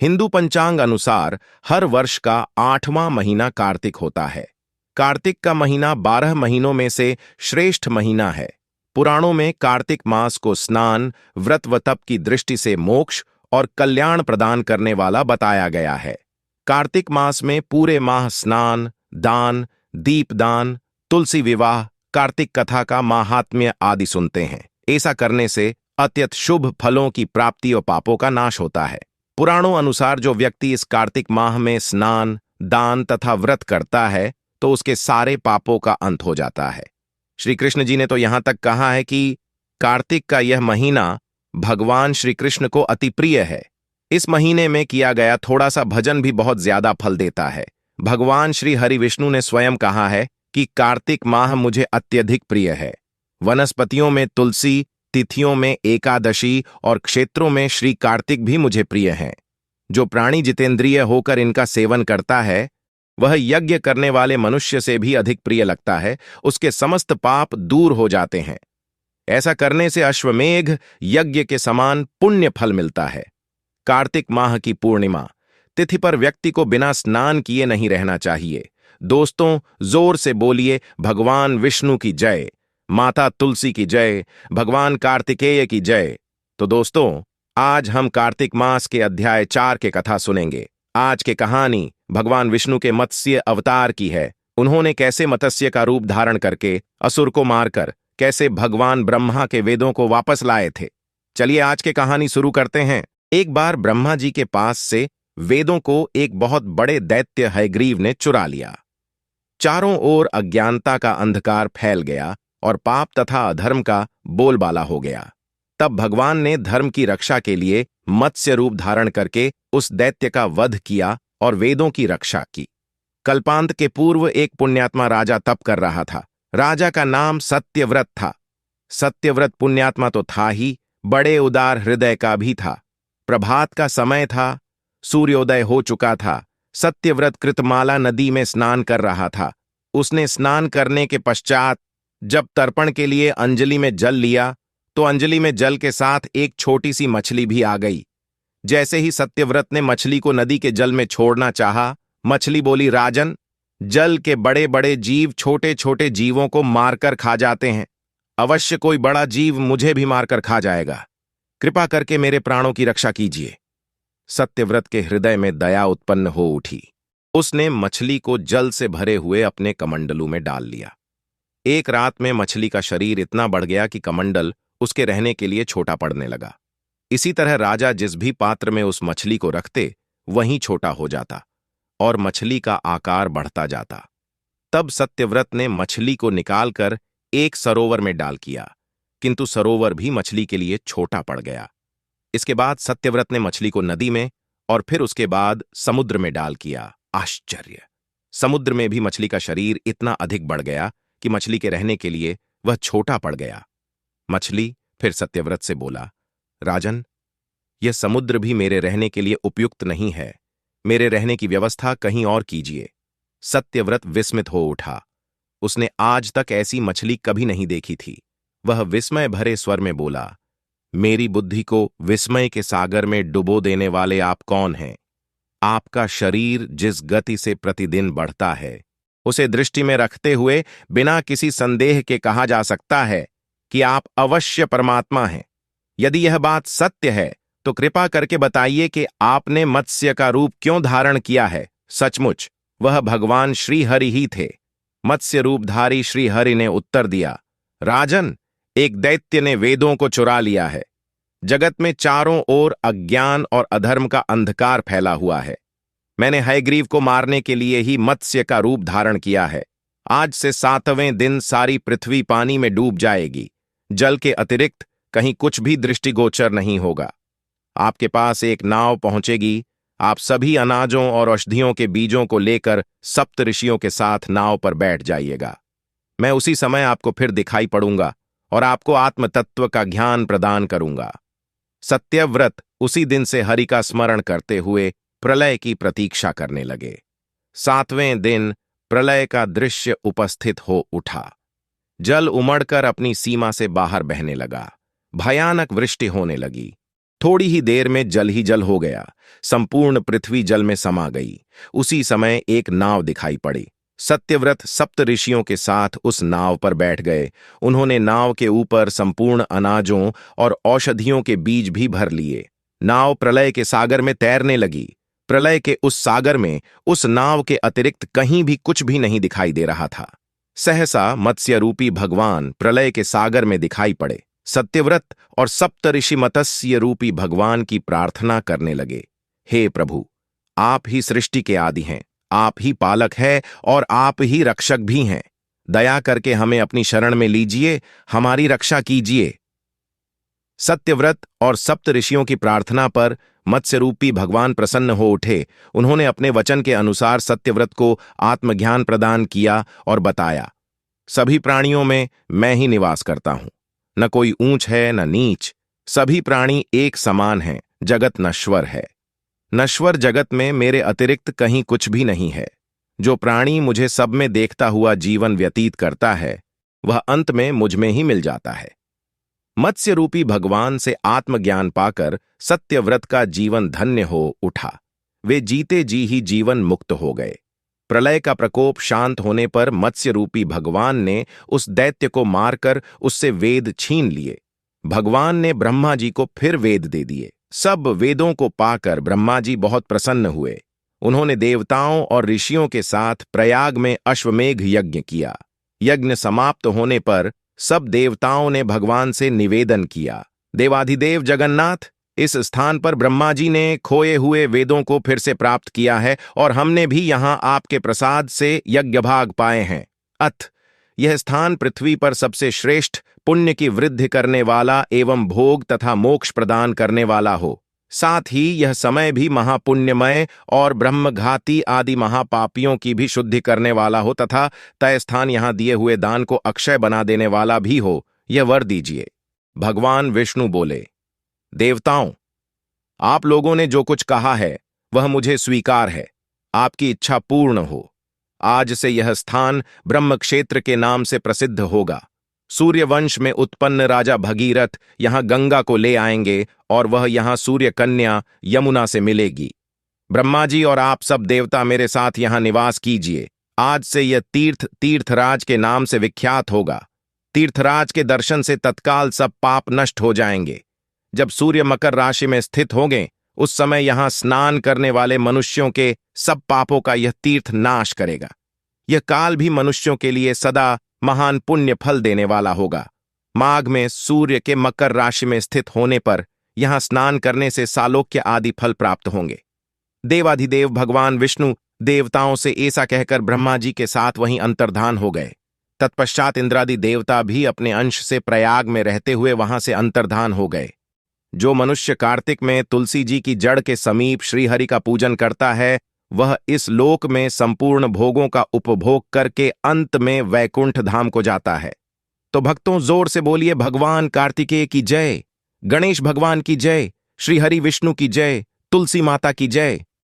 हिंदू पंचांग अनुसार हर वर्ष का 8वां महीना कार्तिक होता है। कार्तिक का महीना 12 महीनों में से श्रेष्ठ महीना है। पुराणों में कार्तिक मास को स्नान, व्रत व तप की दृष्टि से मोक्ष और कल्याण प्रदान करने वाला बताया गया है। कार्तिक मास में पूरे माह स्नान, दान, दीपदान, तुलसी विवाह, कार्तिक कथा का माहात्म्य आदि सुनते हैं। ऐसा करने से अत्यंत शुभ फलों की प्राप्ति और पापों का नाश होता है। पुराणों अनुसार जो व्यक्ति इस कार्तिक माह में स्नान, दान तथा व्रत करता है तो उसके सारे पापों का अंत हो जाता है। श्री कृष्ण जी ने तो यहां तक कहा है कि कार्तिक का यह महीना भगवान श्री कृष्ण को अति प्रिय है। इस महीने में किया गया थोड़ा सा भजन भी बहुत ज्यादा फल देता है। भगवान श्री हरि विष्णु ने स्वयं कहा है कि कार्तिक माह मुझे अत्यधिक प्रिय है। वनस्पतियों में तुलसी, तिथियों में एकादशी और क्षेत्रों में श्री कार्तिक भी मुझे प्रिय हैं। जो प्राणी जितेंद्रिय होकर इनका सेवन करता है वह यज्ञ करने वाले मनुष्य से भी अधिक प्रिय लगता है। उसके समस्त पाप दूर हो जाते हैं। ऐसा करने से अश्वमेघ यज्ञ के समान पुण्य फल मिलता है। कार्तिक माह की पूर्णिमा तिथि पर व्यक्ति को बिना स्नान किए नहीं रहना चाहिए। दोस्तों, जोर से बोलिए भगवान विष्णु की जय, माता तुलसी की जय, भगवान कार्तिकेय की जय। तो दोस्तों, आज हम कार्तिक मास के अध्याय 4 के कथा सुनेंगे। आज की कहानी भगवान विष्णु के मत्स्य अवतार की है। उन्होंने कैसे मत्स्य का रूप धारण करके असुर को मारकर कैसे भगवान ब्रह्मा के वेदों को वापस लाए थे। चलिए आज की कहानी शुरू करते हैं। एक बार ब्रह्मा जी के पास से वेदों को एक बहुत बड़े दैत्य हयग्रीव ने चुरा लिया। चारों ओर अज्ञानता का अंधकार फैल गया और पाप तथा अधर्म का बोलबाला हो गया। तब भगवान ने धर्म की रक्षा के लिए मत्स्य रूप धारण करके उस दैत्य का वध किया और वेदों की रक्षा की। कल्पांत के पूर्व एक पुण्यात्मा राजा तप कर रहा था। राजा का नाम सत्यव्रत था। सत्यव्रत पुण्यात्मा तो था ही, बड़े उदार हृदय का भी था। प्रभात का समय था, सूर्योदय हो चुका था। सत्यव्रत कृतमाला नदी में स्नान कर रहा था। उसने स्नान करने के पश्चात जब तर्पण के लिए अंजलि में जल लिया तो अंजलि में जल के साथ एक छोटी सी मछली भी आ गई। जैसे ही सत्यव्रत ने मछली को नदी के जल में छोड़ना चाहा, मछली बोली, राजन, जल के बड़े बड़े जीव छोटे छोटे जीवों को मारकर खा जाते हैं। अवश्य कोई बड़ा जीव मुझे भी मारकर खा जाएगा। कृपा करके मेरे प्राणों की रक्षा कीजिए। सत्यव्रत के हृदय में दया उत्पन्न हो उठी। उसने मछली को जल से भरे हुए अपने कमंडलू में डाल लिया। एक रात में मछली का शरीर इतना बढ़ गया कि कमंडल उसके रहने के लिए छोटा पड़ने लगा। इसी तरह राजा जिस भी पात्र में उस मछली को रखते वहीं छोटा हो जाता और मछली का आकार बढ़ता जाता। तब सत्यव्रत ने मछली को निकालकर एक सरोवर में डाल किया, किंतु सरोवर भी मछली के लिए छोटा पड़ गया। इसके बाद सत्यव्रत ने मछली को नदी में और फिर उसके बाद समुद्र में डाल किया। आश्चर्य! समुद्र में भी मछली का शरीर इतना अधिक बढ़ गया कि मछली के रहने के लिए वह छोटा पड़ गया। मछली फिर सत्यव्रत से बोला, राजन, यह समुद्र भी मेरे रहने के लिए उपयुक्त नहीं है। मेरे रहने की व्यवस्था कहीं और कीजिए। सत्यव्रत विस्मित हो उठा। उसने आज तक ऐसी मछली कभी नहीं देखी थी। वह विस्मय भरे स्वर में बोला, मेरी बुद्धि को विस्मय के सागर में डुबो देने वाले आप कौन हैं? आपका शरीर जिस गति से प्रतिदिन बढ़ता है उसे दृष्टि में रखते हुए बिना किसी संदेह के कहा जा सकता है कि आप अवश्य परमात्मा हैं। यदि यह बात सत्य है तो कृपा करके बताइए कि आपने मत्स्य का रूप क्यों धारण किया है। सचमुच वह भगवान श्रीहरि ही थे। मत्स्य रूपधारी श्रीहरि ने उत्तर दिया, राजन, एक दैत्य ने वेदों को चुरा लिया है। जगत में चारों ओर अज्ञान और अधर्म का अंधकार फैला हुआ है। मैंने हयग्रीव को मारने के लिए ही मत्स्य का रूप धारण किया है। आज से 7वें दिन सारी पृथ्वी पानी में डूब जाएगी। जल के अतिरिक्त कहीं कुछ भी दृष्टिगोचर नहीं होगा। आपके पास एक नाव पहुंचेगी। आप सभी अनाजों और औषधियों के बीजों को लेकर सप्त ऋषियों के साथ नाव पर बैठ जाइएगा। मैं उसी समय आपको फिर दिखाई पड़ूंगा और आपको आत्म तत्व का ज्ञान प्रदान करूंगा। सत्यव्रत उसी दिन से हरि का स्मरण करते हुए प्रलय की प्रतीक्षा करने लगे। 7वें दिन प्रलय का दृश्य उपस्थित हो उठा। जल उमड़कर अपनी सीमा से बाहर बहने लगा। भयानक वृष्टि होने लगी। थोड़ी ही देर में जल ही जल हो गया। संपूर्ण पृथ्वी जल में समा गई। उसी समय एक नाव दिखाई पड़ी। सत्यव्रत सप्त ऋषियों के साथ उस नाव पर बैठ गए। उन्होंने नाव के ऊपर संपूर्ण अनाजों और औषधियों के बीज भी भर लिए। नाव प्रलय के सागर में तैरने लगी। प्रलय के उस सागर में उस नाव के अतिरिक्त कहीं भी कुछ भी नहीं दिखाई दे रहा था। सहसा मत्स्य रूपी भगवान प्रलय के सागर में दिखाई पड़े। सत्यव्रत और सप्तऋषि मत्स्य रूपी भगवान की प्रार्थना करने लगे, हे प्रभु, आप ही सृष्टि के आदि हैं, आप ही पालक है और आप ही रक्षक भी हैं। दया करके हमें अपनी शरण में लीजिए, हमारी रक्षा कीजिए। सत्यव्रत और सप्त ऋषियों की प्रार्थना पर मत्स्य रूपी भगवान प्रसन्न हो उठे। उन्होंने अपने वचन के अनुसार सत्यव्रत को आत्मज्ञान प्रदान किया और बताया, सभी प्राणियों में मैं ही निवास करता हूं। न कोई ऊंच है न नीच, सभी प्राणी एक समान हैं। जगत नश्वर है। नश्वर जगत में मेरे अतिरिक्त कहीं कुछ भी नहीं है। जो प्राणी मुझे सब में देखता हुआ जीवन व्यतीत करता है, वह अंत में मुझ में ही मिल जाता है। मत्स्य रूपी भगवान से आत्मज्ञान पाकर सत्यव्रत का जीवन धन्य हो उठा। वे जीते जी ही जीवन मुक्त हो गए। प्रलय का प्रकोप शांत होने पर मत्स्य रूपी भगवान ने उस दैत्य को मारकर उससे वेद छीन लिए। भगवान ने ब्रह्मा जी को फिर वेद दे दिए। सब वेदों को पाकर ब्रह्मा जी बहुत प्रसन्न हुए। उन्होंने देवताओं और ऋषियों के साथ प्रयाग में अश्वमेघ यज्ञ किया। यज्ञ समाप्त होने पर सब देवताओं ने भगवान से निवेदन किया, देवाधिदेव जगन्नाथ, इस स्थान पर ब्रह्मा जी ने खोए हुए वेदों को फिर से प्राप्त किया है और हमने भी यहां आपके प्रसाद से यज्ञभाग पाए हैं। अथ यह स्थान पृथ्वी पर सबसे श्रेष्ठ पुण्य की वृद्धि करने वाला एवं भोग तथा मोक्ष प्रदान करने वाला हो। साथ ही यह समय भी महापुण्यमय और ब्रह्मघाती आदि महापापियों की भी शुद्धि करने वाला हो तथा तय स्थान यहां दिए हुए दान को अक्षय बना देने वाला भी हो, यह वर दीजिए। भगवान विष्णु बोले, देवताओं, आप लोगों ने जो कुछ कहा है वह मुझे स्वीकार है। आपकी इच्छा पूर्ण हो। आज से यह स्थान ब्रह्मक्षेत्र के नाम से प्रसिद्ध होगा। सूर्यवंश में उत्पन्न राजा भगीरथ यहां गंगा को ले आएंगे और वह यहां सूर्य कन्या यमुना से मिलेगी। ब्रह्मा जी और आप सब देवता मेरे साथ यहां निवास कीजिए। आज से यह तीर्थ तीर्थराज के नाम से विख्यात होगा। तीर्थराज के दर्शन से तत्काल सब पाप नष्ट हो जाएंगे। जब सूर्य मकर राशि में स्थित होंगे, उस समय यहां स्नान करने वाले मनुष्यों के सब पापों का यह तीर्थ नाश करेगा। यह काल भी मनुष्यों के लिए सदा महान पुण्य फल देने वाला होगा। माघ में सूर्य के मकर राशि में स्थित होने पर यहां स्नान करने से सालोक्य आदि फल प्राप्त होंगे। देवाधिदेव भगवान विष्णु देवताओं से ऐसा कहकर ब्रह्मा जी के साथ वहीं अंतर्धान हो गए। तत्पश्चात इंद्रादि देवता भी अपने अंश से प्रयाग में रहते हुए वहां से अंतर्धान हो गए। जो मनुष्य कार्तिक में तुलसी जी की जड़ के समीप श्रीहरि का पूजन करता है, वह इस लोक में संपूर्ण भोगों का उपभोग करके अंत में वैकुंठ धाम को जाता है। तो भक्तों, जोर से बोलिए, भगवान कार्तिकेय की जय, गणेश भगवान की जय, श्रीहरि विष्णु की जय, तुलसी माता की जय।